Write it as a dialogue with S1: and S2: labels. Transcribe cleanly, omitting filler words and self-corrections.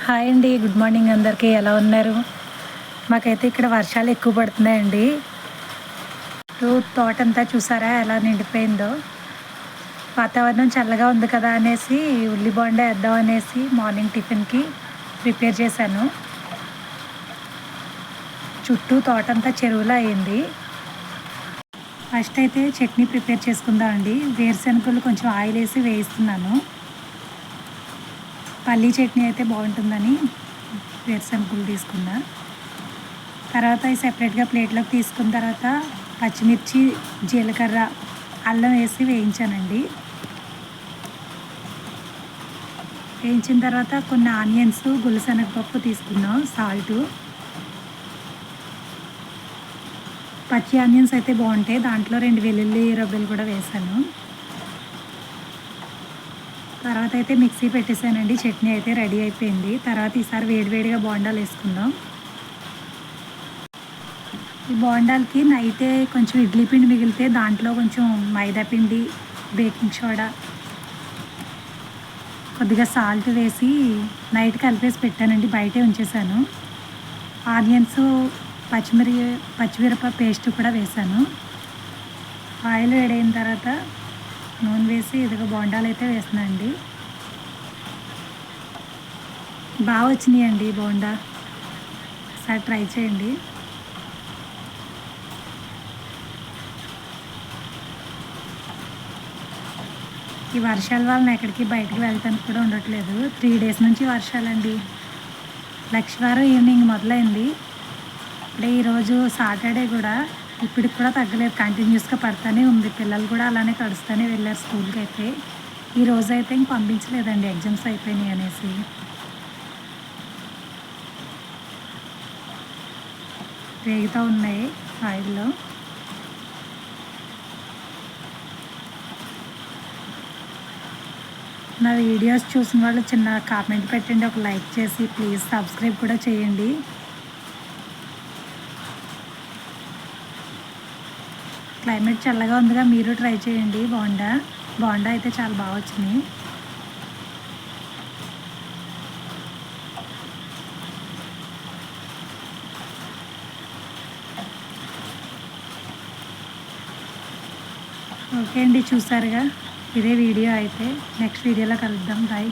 S1: Hi అండి, good morning అందరికీ. ఎలా ఉన్నారు? మాకైతే ఇక్కడ వర్షాలు ఎక్కువ పడుతున్నాయండి. తోటంతా చూసారా ఎలా నిండిపోయిందో. వాతావరణం చల్లగా ఉంది కదా అనేసి ఉల్లి బోండా వేద్దాం అనేసి మార్నింగ్ టిఫిన్కి ప్రిపేర్ చేశాను. చుట్టూ తోటంతా చెరువులా అయింది. ఫస్ట్ అయితే చట్నీ ప్రిపేర్ చేసుకుందాం అండి. వేరుశనగలు కొంచెం ఆయిల్ వేసి వేయిస్తున్నాను. పల్లీ చట్నీ అయితే బాగుంటుందని వేరుశనగలు తీసుకున్నా. తర్వాత అవి సెపరేట్గా ప్లేట్లోకి తీసుకున్న తర్వాత పచ్చిమిర్చి, జీలకర్ర, అల్లం వేసి వేయించానండి. వేయించిన తర్వాత కొన్ని ఆనియన్స్, గుల్లశనగపప్పు తీసుకున్నాం, సాల్టు. పచ్చి ఆనియన్స్ అయితే బాగుంటాయి. దాంట్లో 2 వెల్లుల్లి రబ్బలు కూడా వేసాను. తర్వాత అయితే మిక్సీ పెట్టేశానండి. చట్నీ అయితే రెడీ అయిపోయింది. తర్వాత ఈసారి వేడివేడిగా బోండాలు వేసుకుందాం. ఈ బోండాలకి నైటే కొంచెం ఇడ్లీ పిండి మిగిలితే దాంట్లో కొంచెం మైదా పిండి, బేకింగ్ సోడా, కొద్దిగా సాల్ట్ వేసి నైట్ కలిపేసి పెట్టానండి. బయటే ఉంచేసాను. ఆనియన్స్, పచ్చిమిరప పేస్ట్ కూడా వేసాను. ఆయిల్ వేడైన తర్వాత నూనె వేసి ఇదిగో బోండాలు అయితే వేస్తున్నానండి. బాగా వచ్చినాయండి బోండా. ఒకసారి ట్రై చేయండి. ఈ వర్షాల వలన ఎక్కడికి బయటకు వెళ్ళటానికి కూడా ఉండట్లేదు. 3 డేస్ నుంచి వర్షాలండి. లక్షవారం ఈవినింగ్ మొదలైంది. ఇప్పుడే ఈరోజు సాటర్డే కూడా ఇప్పటికి కూడా తగ్గలేదు. కంటిన్యూస్గా పడుతూనే ఉంది. పిల్లలు కూడా అలానే తడుస్తూనే వెళ్ళారు స్కూల్కి. అయితే ఈరోజు అయితే ఇంక పంపించలేదండి, ఎగ్జామ్స్ అయిపోయినాయి అనేసి. వేగుతూ ఉన్నాయి ఆయిల్లో. నా వీడియోస్ చూసిన వాళ్ళు చిన్న కామెంట్ పెట్టండి, ఒక లైక్ చేసి ప్లీజ్ సబ్స్క్రైబ్ కూడా చేయండి. క్లైమేట్ చల్లగా ఉందిగా, మీరు ట్రై చేయండి. బోండా అయితే చాలా బాగా వచ్చినాయి. ఓకే అండి, చూసారుగా. ఇదే వీడియో అయితే నెక్స్ట్ వీడియోలో కలుద్దాం. బాయ్.